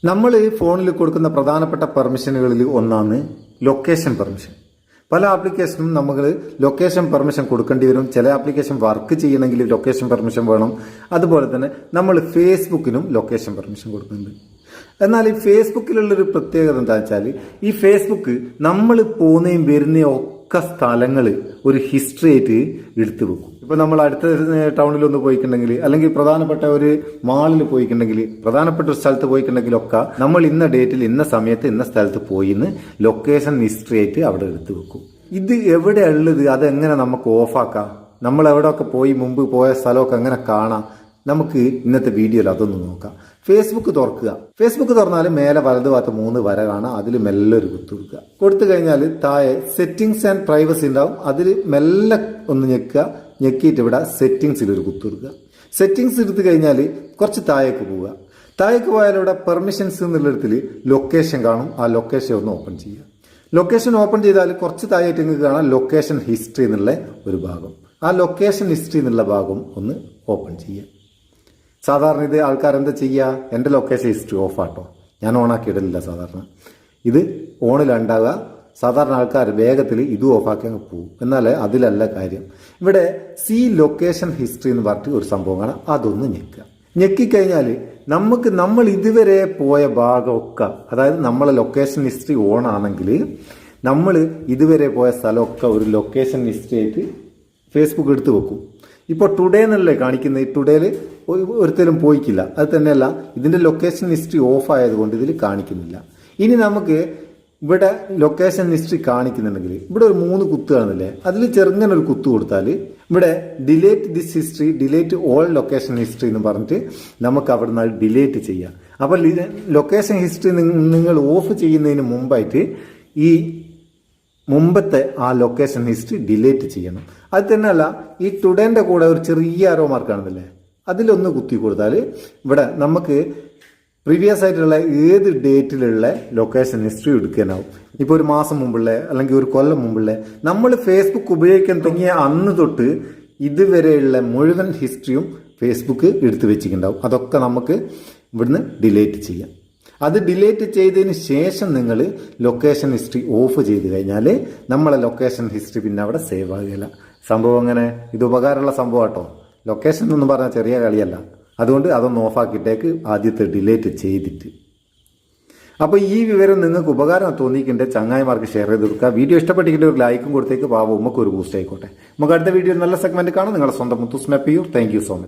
നമ്മൾ ഫോണിൽ കൊടുക്കുന്ന പ്രധാനപ്പെട്ട പെർമിഷനുകളിൽ ഒന്നാണ് ലൊക്കേഷൻ പെർമിഷൻ. പല ആപ്ലിക്കേഷനും നമ്മൾ ലൊക്കേഷൻ പെർമിഷൻ കൊടുക്കേണ്ടി വരും. ചില ആപ്ലിക്കേഷൻ വർക്ക് ചെയ്യണമെങ്കിൽ ലൊക്കേഷൻ പെർമിഷൻ വേണം. അതുപോലെ തന്നെ നമ്മൾ ഫേസ്ബുക്കിനും ലൊക്കേഷൻ പെർമിഷൻ കൊടുക്കുന്നുണ്ട്. എന്നാൽ ഈ ഫേസ്ബുക്കിലുള്ളൊരു പ്രത്യേകത എന്താ വെച്ചാൽ, ഈ ഫേസ്ബുക്ക് നമ്മൾ പോകുന്നതും വരുന്നതും ഒക്കെ സ്ഥലങ്ങൾ ഒരു ഹിസ്റ്ററി ആയിട്ട് എടുത്തു വെക്കും. ഇപ്പം നമ്മൾ അടുത്ത ടൗണിലൊന്ന് പോയിട്ടുണ്ടെങ്കിൽ, അല്ലെങ്കിൽ പ്രധാനപ്പെട്ട ഒരു മാളിൽ പോയിട്ടുണ്ടെങ്കിൽ, പ്രധാനപ്പെട്ട ഒരു സ്ഥലത്ത് പോയിട്ടുണ്ടെങ്കിലൊക്കെ നമ്മൾ ഇന്ന ഡേറ്റിൽ ഇന്ന സമയത്ത് ഇന്ന സ്ഥലത്ത് പോയിന്ന് ലൊക്കേഷൻ ഹിസ്റ്ററി ആയിട്ട് അവിടെ എടുത്തു വെക്കും. ഇത് എവിടെയുള്ളത്, അതെങ്ങനെ നമുക്ക് ഓഫാക്കാം, നമ്മൾ എവിടെയൊക്കെ പോയി മുമ്പ് പോയ സ്ഥലമൊക്കെ എങ്ങനെ കാണാം, നമുക്ക് ഇന്നത്തെ വീഡിയോയിൽ അതൊന്ന് നോക്കാം. ഫേസ്ബുക്ക് തുറക്കുക. ഫേസ്ബുക്ക് തുറന്നാൽ മേലെ വലതു ഭാഗത്ത് 3 വര കാണാം. അതിൽ മെല്ലെ ഒരു കുത്തു കൊടുക്കുക. കൊടുത്തു കഴിഞ്ഞാൽ താഴെ സെറ്റിംഗ്സ് ആൻഡ് പ്രൈവസി ഉണ്ടാവും. അതിൽ മെല്ലെ ഒന്ന് ഞെക്കുക. ഞെക്കിയിട്ട് ഇവിടെ സെറ്റിംഗ്സിൽ ഒരു കുത്തു കൊടുക്കുക. സെറ്റിംഗ്സ് എടുത്തു കഴിഞ്ഞാൽ കുറച്ച് താഴേക്ക് പോവുക. താഴേക്ക് പോയാൽ ഇവിടെ പെർമിഷൻസ് എന്നുള്ളിടത്തിൽ ലൊക്കേഷൻ കാണും. ആ ലൊക്കേഷൻ ഒന്ന് ഓപ്പൺ ചെയ്യുക. ലൊക്കേഷൻ ഓപ്പൺ ചെയ്താൽ കുറച്ച് താഴേക്ക് നിങ്ങൾക്ക് കാണാം ലൊക്കേഷൻ ഹിസ്റ്ററി എന്നുള്ള ഒരു ഭാഗം. ആ ലൊക്കേഷൻ ഹിസ്റ്ററി എന്നുള്ള ഭാഗം ഒന്ന് ഓപ്പൺ ചെയ്യുക. സാധാരണ ഇത് ആൾക്കാർ എന്താ ചെയ്യുക, എൻ്റെ ലൊക്കേഷൻ ഹിസ്റ്ററി ഓഫാട്ടോ, ഞാൻ ഓണാക്കി ഇടലില്ല. സാധാരണ ഇത് ഓണിലുണ്ടാവുക. സാധാരണ ആൾക്കാർ വേഗത്തിൽ ഇതും ഓഫാക്കി അങ്ങ് പോകും. എന്നാൽ അതിലല്ല കാര്യം. ഇവിടെ സി ലൊക്കേഷൻ ഹിസ്റ്ററി എന്ന് പറഞ്ഞിട്ട് ഒരു സംഭവം കാണാം. അതൊന്ന് ഞെക്കുക. ഞെക്കിക്കഴിഞ്ഞാൽ നമ്മൾ ഇതുവരെ പോയ ഭാഗമൊക്കെ, അതായത് നമ്മളെ ലൊക്കേഷൻ ഹിസ്റ്ററി ഓൺ ആണെങ്കിൽ നമ്മൾ ഇതുവരെ പോയ സ്ഥലമൊക്കെ ഒരു ലൊക്കേഷൻ ഹിസ്റ്ററി ആയിട്ട് ഫേസ്ബുക്ക് എടുത്ത് വെക്കും. ഇപ്പോൾ ടുഡേ എന്നല്ലേ കാണിക്കുന്നത്. ഈ ടുഡേയിൽ ഒരിക്കലും പോയിക്കില്ല. അത് തന്നെയല്ല, ഇതിൻ്റെ ലൊക്കേഷൻ ഹിസ്റ്ററി ഓഫ് ആയതുകൊണ്ട് ഇതിൽ കാണിക്കുന്നില്ല. ഇനി നമുക്ക് ഇവിടെ ലൊക്കേഷൻ ഹിസ്റ്ററി കാണിക്കുന്നുണ്ടെങ്കിൽ ഇവിടെ ഒരു 3 കുത്ത് കാണുന്നില്ലേ, അതിൽ ചെറുങ്ങനെ ഒരു കുത്ത് കൊടുത്താൽ ഇവിടെ delete this history, delete all location history എന്ന് പറഞ്ഞിട്ട് നമുക്ക് അവിടെ നിന്ന് ഡിലേറ്റ് ചെയ്യാം. അപ്പോൾ ലൊക്കേഷൻ ഹിസ്റ്ററി നിങ്ങൾ ഓഫ് ചെയ്യുന്നതിന് മുമ്പായിട്ട് ഈ മുമ്പത്തെ ആ ലൊക്കേഷൻ ഹിസ്റ്ററി ഡിലേറ്റ് ചെയ്യണം. അത് തന്നെയല്ല, ഈ ടുഡേൻ്റെ കൂടെ ഒരു ചെറിയ ആരോ മാർക്ക് കാണുന്നില്ലേ, അതിലൊന്ന് കുത്തി കൊടുത്താൽ ഇവിടെ നമുക്ക് പ്രീവിയസ് ആയിട്ടുള്ള ഏത് ഡേറ്റിലുള്ള ലൊക്കേഷൻ ഹിസ്റ്ററി എടുക്കാനാവും. ഇപ്പോൾ ഒരു മാസം മുമ്പുള്ള അല്ലെങ്കിൽ ഒരു കൊല്ലം മുമ്പുള്ള നമ്മൾ ഫേസ്ബുക്ക് ഉപയോഗിക്കാൻ തുടങ്ങിയ അന്ന് തൊട്ട് ഇതുവരെയുള്ള മുഴുവൻ ഹിസ്റ്ററിയും ഫേസ്ബുക്ക് എടുത്തു വെച്ചിട്ടുണ്ടാവും. അതൊക്കെ നമുക്ക് ഇവിടുന്ന് ഡിലേറ്റ് ചെയ്യാം. അത് ഡിലേറ്റ് ചെയ്തതിന് ശേഷം നിങ്ങൾ ലൊക്കേഷൻ ഹിസ്റ്ററി ഓഫ് ചെയ്ത് കഴിഞ്ഞാൽ നമ്മളെ ലൊക്കേഷൻ ഹിസ്റ്ററി പിന്നെ അവിടെ സേവ് ആകുകയില്ല. സംഭവം അങ്ങനെ ഇത് ഉപകാരമുള്ള സംഭവം കേട്ടോ. ലൊക്കേഷൻ എന്ന് പറഞ്ഞാൽ ചെറിയ കളിയല്ല. അതുകൊണ്ട് അതൊന്ന് ഓഫാക്കിയിട്ടേക്ക് ആദ്യത്തെ ഡിലേറ്റ് ചെയ്തിട്ട്. അപ്പോൾ ഈ വിവരം നിങ്ങൾക്ക് ഉപകാരം തോന്നിയിട്ടുണ്ടെങ്കിൽ ചങ്ങായിമാർക്ക് ഷെയർ ചെയ്ത് കൊടുക്കുക. വീഡിയോ ഇഷ്ടപ്പെട്ടിട്ട് ഒരു ലൈക്കും കൊടുത്തേക്ക് പാവം ഉമ്മക്ക് ഒരു ബൂസ്റ്റ് ആയിക്കോട്ടെ. നമുക്ക് അടുത്ത വീഡിയോ നല്ല സെഗ്മെന്റ് കാണാം. നിങ്ങളുടെ സ്വന്തം Muthoos Meppayur. Thank you so much.